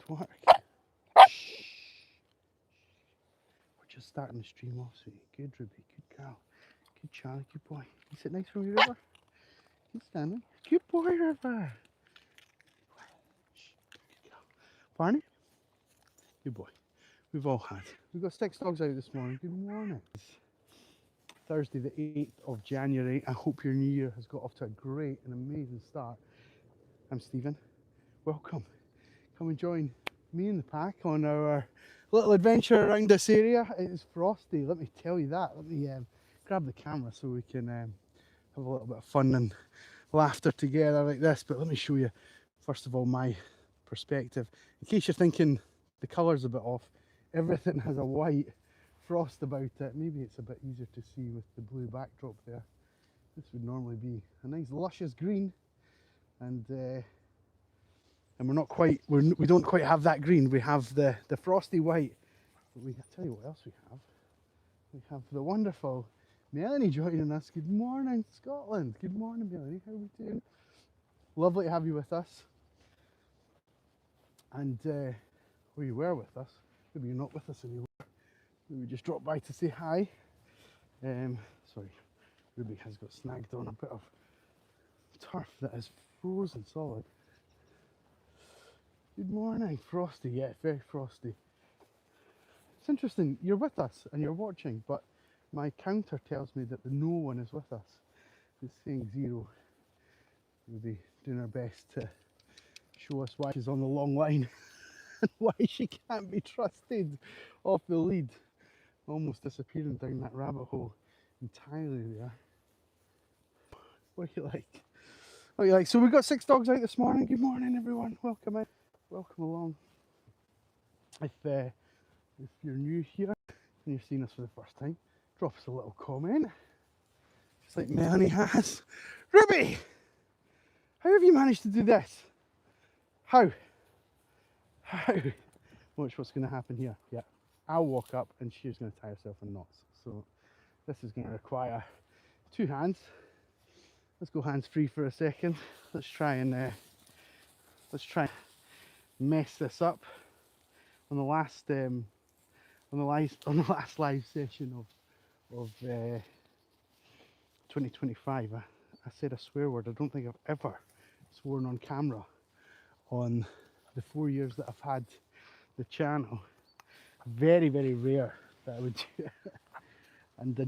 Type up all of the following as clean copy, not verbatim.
work. We're just starting the stream off, sweetie. Good, Ruby. Good girl. Good Charlie. Good boy. You sit nice for me, River. Good standing. Good boy, River. Good girl. Barney. Good boy. We've all had. We've got 6 dogs out this morning. Good morning. It's Thursday, the 8th of January. I hope your new year has got off to a great and amazing start. I'm Stephen. Welcome. Come and join me and the pack on our little adventure around this area. It is frosty, let me tell you that. Let me grab the camera so we can have a little bit of fun and laughter together like this. But let me show you, first of all, my perspective. In case you're thinking the colour's a bit off, everything has a white frost about it. Maybe it's a bit easier to see with the blue backdrop there. This would normally be a nice luscious green, and we're not quite, we don't quite have that green. We have the frosty white. But I'll tell you what else we have. We have the wonderful Melanie joining us. Good morning, Scotland. Good morning, Melanie. How are we doing? Lovely to have you with us. And well, you were with us. Maybe you're not with us anymore. Maybe just dropped by to say hi. Sorry, Ruby has got snagged on a bit of turf that is frozen solid. Good morning, frosty. Yeah, very frosty. It's interesting, you're with us and you're watching, but my counter tells me that no one is with us. It's saying 0. We'll be doing our best to show us why she's on the long line and why she can't be trusted off the lead. Almost disappearing down that rabbit hole entirely there. What do you like? What do you like? So we've got 6 dogs out this morning. Good morning, everyone. Welcome in. Welcome along. If you're new here and you're seeing us for the first time, drop us a little comment, just like Melanie has. Ruby, how have you managed to do this? How? Watch what's going to happen here. Yeah, I'll walk up and she's going to tie herself in knots. So this is going to require 2 hands. Let's go hands free for a second. Let's try and mess this up. On the last live session of 2025, I said a swear word. I don't think I've ever sworn on camera on the 4 years that I've had the channel. Very, very rare that I would do it. And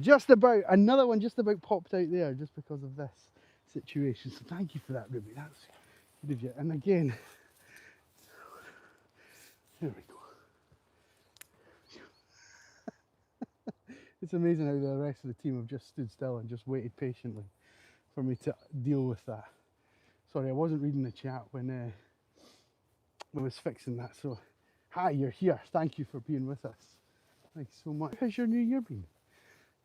another one just about popped out there just because of this situation. So thank you for that, Ruby. That's good of you. And again, there we go. It's amazing how the rest of the team have just stood still and just waited patiently for me to deal with that. Sorry, I wasn't reading the chat when I was fixing that. So, hi, you're here. Thank you for being with us. Thanks so much. How's your new year been?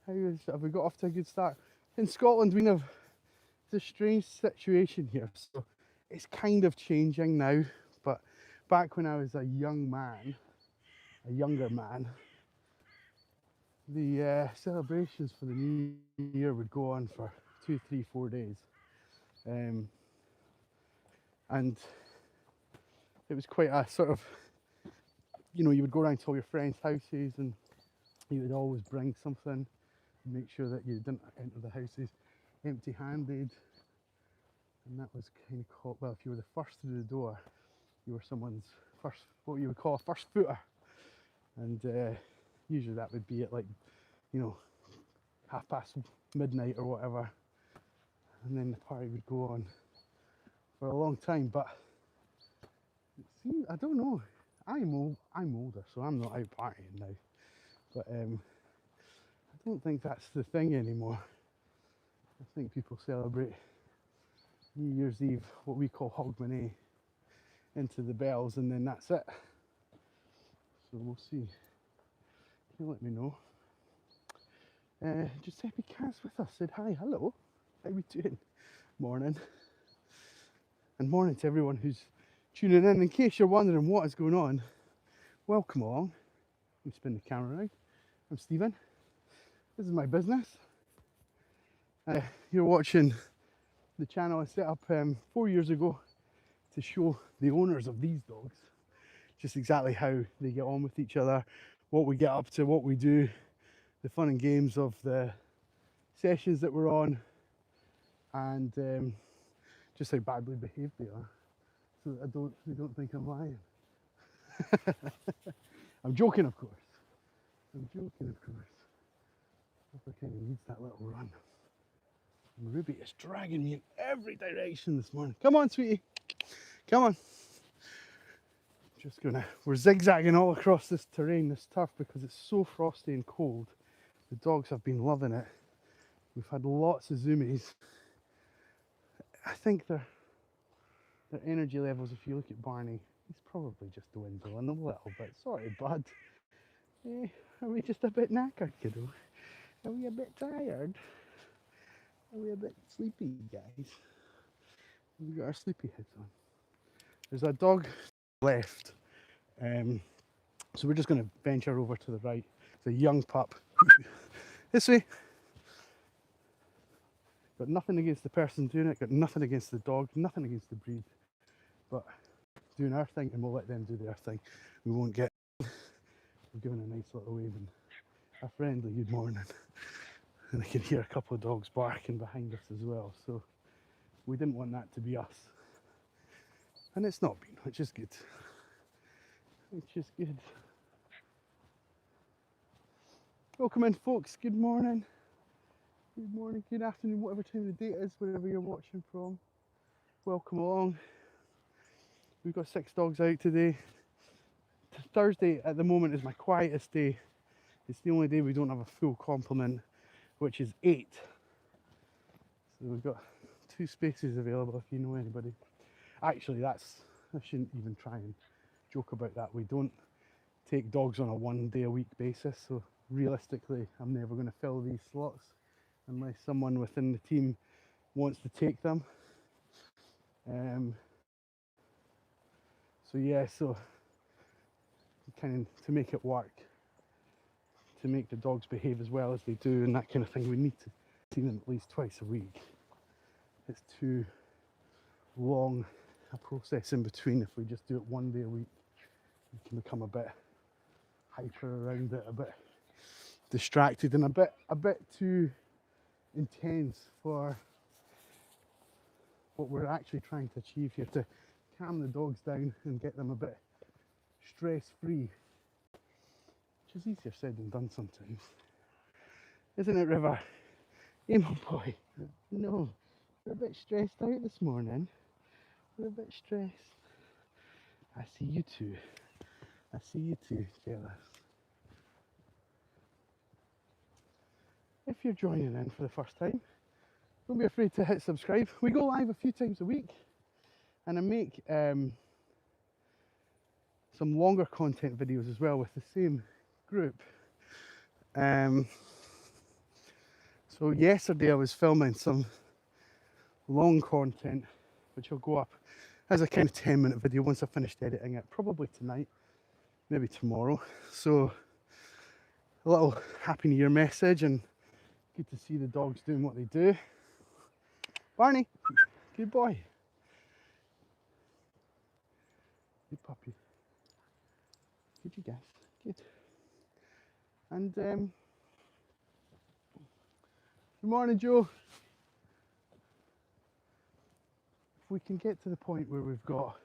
Have we got off to a good start? In Scotland, it's a strange situation here. So it's kind of changing now. But back when I was a younger man, the celebrations for the new year would go on for 2, 3, 4 days. And it was quite a sort of, you would go around to all your friends' houses and you would always bring something and make sure that you didn't enter the houses empty-handed. And that was kind of called, well, if you were the first through the door, you were someone's first, what you would call a first footer. And usually that would be at midnight or whatever. And then the party would go on for a long time. But it seems, I don't know, I'm older, so I'm not out partying now. But I don't think that's the thing anymore. I think people celebrate New Year's Eve, what we call Hogmanay, into the bells, and then that's it. So we'll see. You let me know. Giuseppe Cat's with us. Said hi, hello. How we doing? Morning. And morning to everyone who's tuning in. In case you're wondering what is going on, welcome along. Let me spin the camera around. I'm Stephen. This is my business. You're watching the channel I set up 4 years ago to show the owners of these dogs just exactly how they get on with each other, what we get up to, what we do, the fun and games of the sessions that we're on, and just how badly behaved they are, so that they don't think I'm lying. I'm joking, of course. I'm joking, of course. Papa kind of needs that little run. And Ruby is dragging me in every direction this morning. Come on, sweetie. Come on. We're zigzagging all across this terrain, this turf, because it's so frosty and cold. The dogs have been loving it. We've had lots of zoomies. I think their energy levels, if you look at Barney, he's probably just dwindling a little bit. Sorry, bud. Are we just a bit knackered, kiddo? Are we a bit tired? Are we a bit sleepy, guys? We got our sleepy heads on. There's a dog left, so we're just going to venture over to the right. It's a young pup. This way. Got nothing against the person doing it, got nothing against the dog, nothing against the breed, but doing our thing, and we'll let them do their thing. We won't get... We're giving a nice little wave and a friendly good morning. And I can hear a couple of dogs barking behind us as well, so we didn't want that to be us. And it's not been, which is good. Which is good. Welcome in, folks. Good morning. Good morning, good afternoon, whatever time of the day it is, wherever you're watching from. Welcome along. We've got 6 dogs out today. Thursday at the moment is my quietest day. It's the only day we don't have a full complement, which is 8. So we've got 2 spaces available if you know anybody. Actually, I shouldn't even try and joke about that. We don't take dogs on a 1 day a week basis, so realistically I'm never going to fill these slots unless someone within the team wants to take them. So kind of to make it work, to make the dogs behave as well as they do and that kind of thing, we need to see them at least twice a week. It's too long a process in between. If we just do it 1 day a week, we can become a bit hyper around it, a bit distracted and a bit too intense for what we're actually trying to achieve here, to calm the dogs down and get them a bit stress-free, which is easier said than done sometimes. Isn't it, River? Hey, my boy. No, we're a bit stressed out this morning. We're a bit stressed. I see you too. I see you too, jealous. If you're joining in for the first time, don't be afraid to hit subscribe. We go live a few times a week, and I make some longer content videos as well with the same group. So yesterday I was filming some long content, which will go up as a kind of 10-minute video once I've finished editing it, probably tonight, maybe tomorrow. So a little Happy New Year message, and good to see the dogs doing what they do. Barney, good boy. Good puppy. Good, you guys. Good. And good morning, Joe. If we can get to the point where we've got...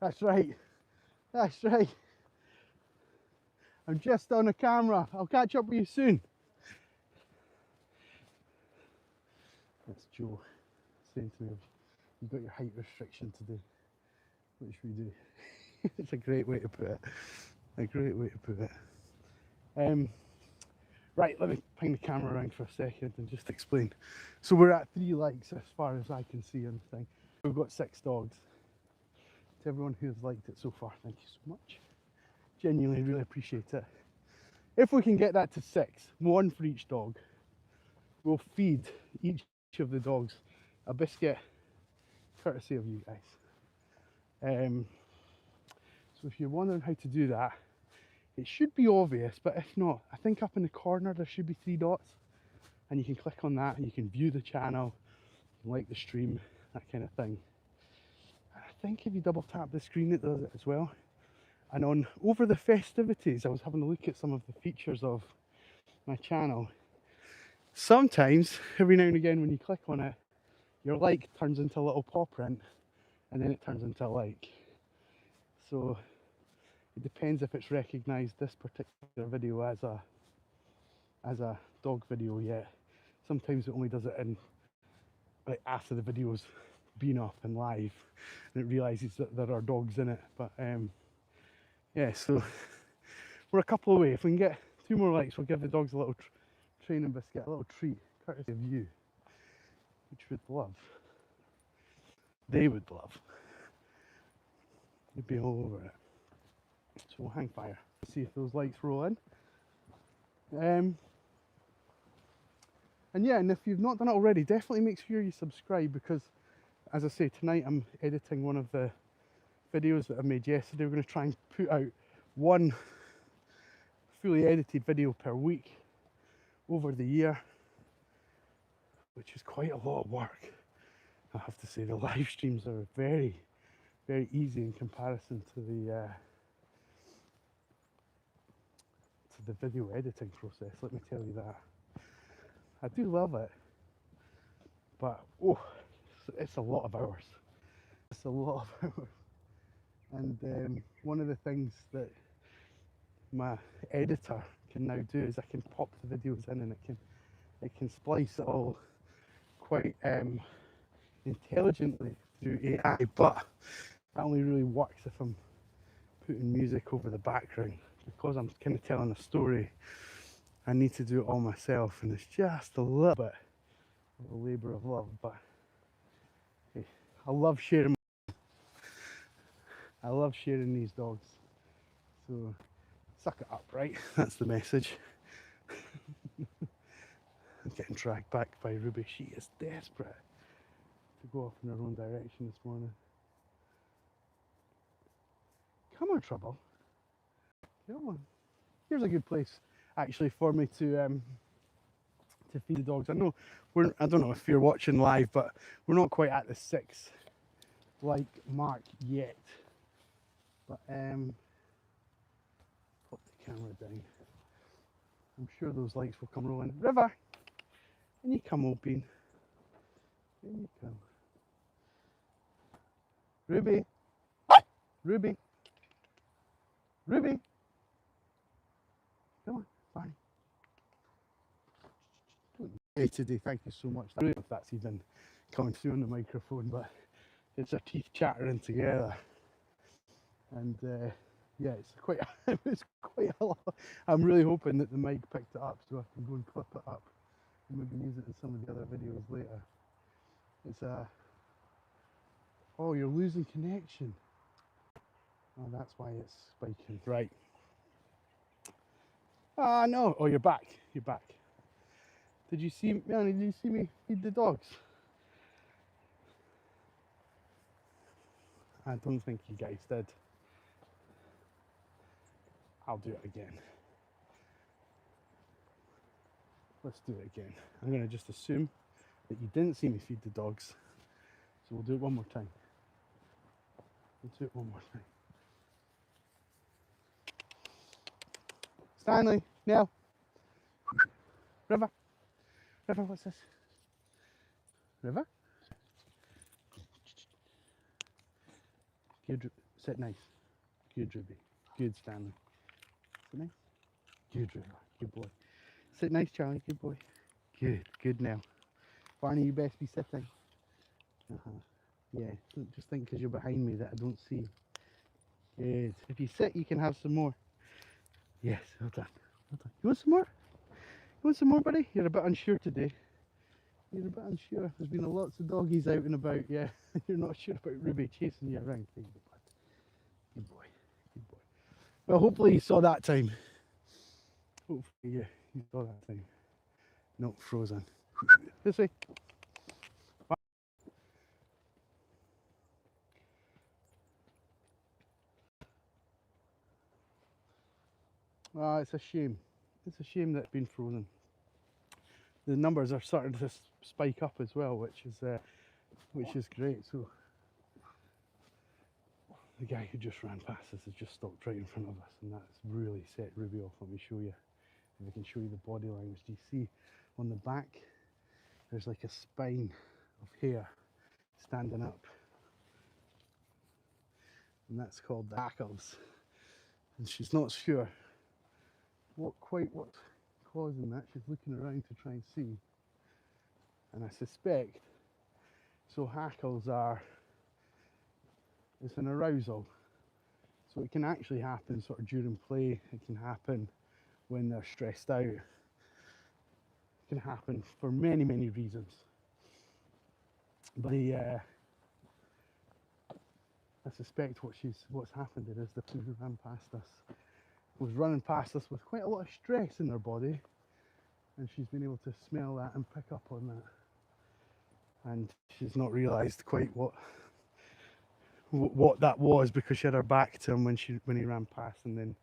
That's right. That's right. I'm just on the camera. I'll catch up with you soon. That's Joe saying to me, you've got your height restriction today. What should we do? It's a great way to put it. A great way to put it. Right, let me ping the camera around for a second and just explain. So we're at 3 likes as far as I can see on the thing. We've got 6 dogs. To everyone who has liked it so far, thank you so much. Genuinely really appreciate it. If we can get that to 6, 1 for each dog, we'll feed each of the dogs a biscuit, courtesy of you guys. So if you're wondering how to do that, it should be obvious, but if not, I think up in the corner there should be 3 dots, and you can click on that and you can view the channel, like the stream, that kind of thing. I think if you double tap the screen it does it as well. And on over the festivities, I was having a look at some of the features of my channel. Sometimes, every now and again, when you click on it, your like turns into a little paw print, and then it turns into a like. So it depends if it's recognised this particular video as a dog video yet. Sometimes it only does it in like after the video's been up and live, and it realises that there are dogs in it. But yeah, so we're a couple away. If we can get 2 more likes, we'll give the dogs a little training biscuit, a little treat, courtesy of you, which would love. They would love. They'd be all over it. So we'll hang fire. See if those likes roll in. And yeah, and if you've not done it already, definitely make sure you subscribe, because as I say, tonight I'm editing one of the videos that I made yesterday. We're going to try and put out 1 fully edited video per week over the year, which is quite a lot of work. I have to say the live streams are very, very easy in comparison to the video editing process, let me tell you that. I do love it, but oh, it's a lot of hours. It's a lot of hours. And one of the things that my editor can now do is I can pop the videos in, and it can splice it all quite intelligently through AI, but that only really works if I'm putting music over the background. Because I'm kind of telling a story, I need to do it all myself, and it's just a little bit of a labour of love, but hey, I love sharing these dogs, so suck it up, right? That's the message. I'm getting dragged back by Ruby. She is desperate to go off in her own direction this morning. Come on, Trouble. Come on. Here's a good place actually for me to feed the dogs. I know I don't know if you're watching live, but we're not quite at the 6 like mark yet. But put the camera down. I'm sure those likes will come rolling. River, and you come, Opine. In you come. Ruby, Ruby, Ruby. Come on, fine. Hey, today, thank you so much. I don't know if that's even coming through on the microphone, but it's our teeth chattering together. And yeah, it's quite a lot. I'm really hoping that the mic picked it up so I can go and clip it up and maybe use it in some of the other videos later. It's oh, you're losing connection. Oh, that's why it's spiking. Right. Ah, no. Oh, you're back. You're back. Did you see, Melanie, did you see me feed the dogs? I don't think you guys did. I'll do it again. Let's do it again. I'm going to just assume that you didn't see me feed the dogs. So we'll do it one more time. We'll do it one more time. Stanley, Nell. River. River, what's this? River? Good, sit nice. Good, Ruby. Good, Stanley. Sit nice. Good, River. Good boy. Sit nice, Charlie. Good boy. Good, good now. Barney, you best be sitting. Yeah, don't just think because you're behind me that I don't see. Good. If you sit, you can have some more. Yes, well done. Well done. You want some more? You want some more, buddy? You're a bit unsure today. You're a bit unsure. There's been lots of doggies out and about, yeah. You're not sure about Ruby chasing you around. Good boy. Good boy. Well, hopefully you saw that time. Hopefully you saw that time. No, frozen. This way. Ah, it's a shame. It's a shame that it's been frozen. The numbers are starting to spike up as well, which is great. So The guy who just ran past us has just stopped right in front of us, and that's really set Ruby off. Let me show you. If I can show you the body language. Do you see on the back there's like a spine of hair standing up, and that's called the hackles. And she's not sure what's causing that. She's looking around to try and see, and I suspect hackles are, it's an arousal, so it can actually happen sort of during play. It can happen when they're stressed out. It can happen for many reasons, but I suspect what's happened there is the person who ran past us was running past us with quite a lot of stress in her body, and she's been able to smell that and pick up on that, and she's not realised quite what that was, because she had her back to him when he ran past, and then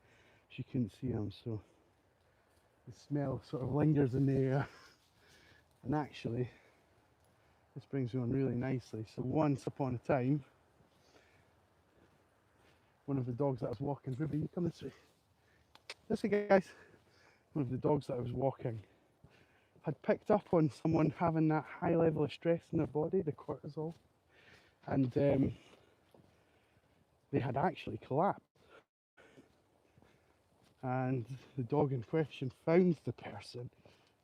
she couldn't see him, so the smell sort of lingers in the air. And actually, this brings me on really nicely. So once upon a time, one of the dogs that I was walking, Ruby, you come this way. This way, guys. One of the dogs that I was walking had picked up on someone having that high level of stress in their body, the cortisol, and they had actually collapsed. And the dog in question found the person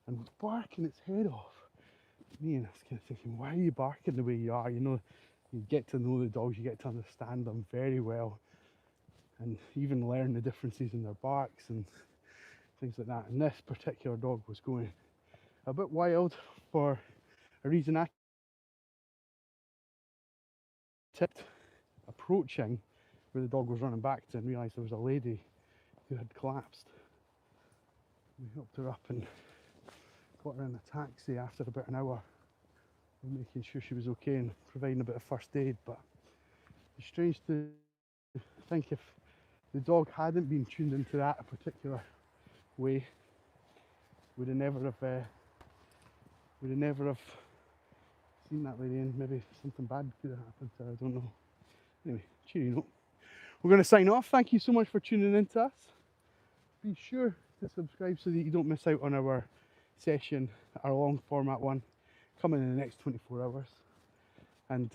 and was barking its head off. Me and I was kind of thinking, why are you barking the way you are? You know, you get to know the dogs, you get to understand them very well, and even learn the differences in their barks and things like that. And this particular dog was going a bit wild for a reason I tipped approaching where the dog was running back to, and realised there was a lady who had collapsed. We helped her up and got her in a taxi after about an hour, making sure she was okay and providing a bit of first aid. But it's strange to think if the dog hadn't been tuned into that particular way, would have never have seen that lady, and maybe something bad could have happened to her. I don't know. Anyway, cheery note. We're going to sign off. Thank you so much for tuning in to us. Be sure to subscribe so that you don't miss out on our session, our long format one, coming in the next 24 hours. And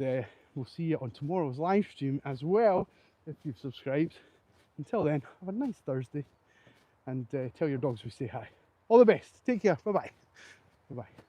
we'll see you on tomorrow's live stream as well, if you've subscribed. Until then, have a nice Thursday, and tell your dogs we say hi. All the best. Take care. Bye-bye. Bye-bye.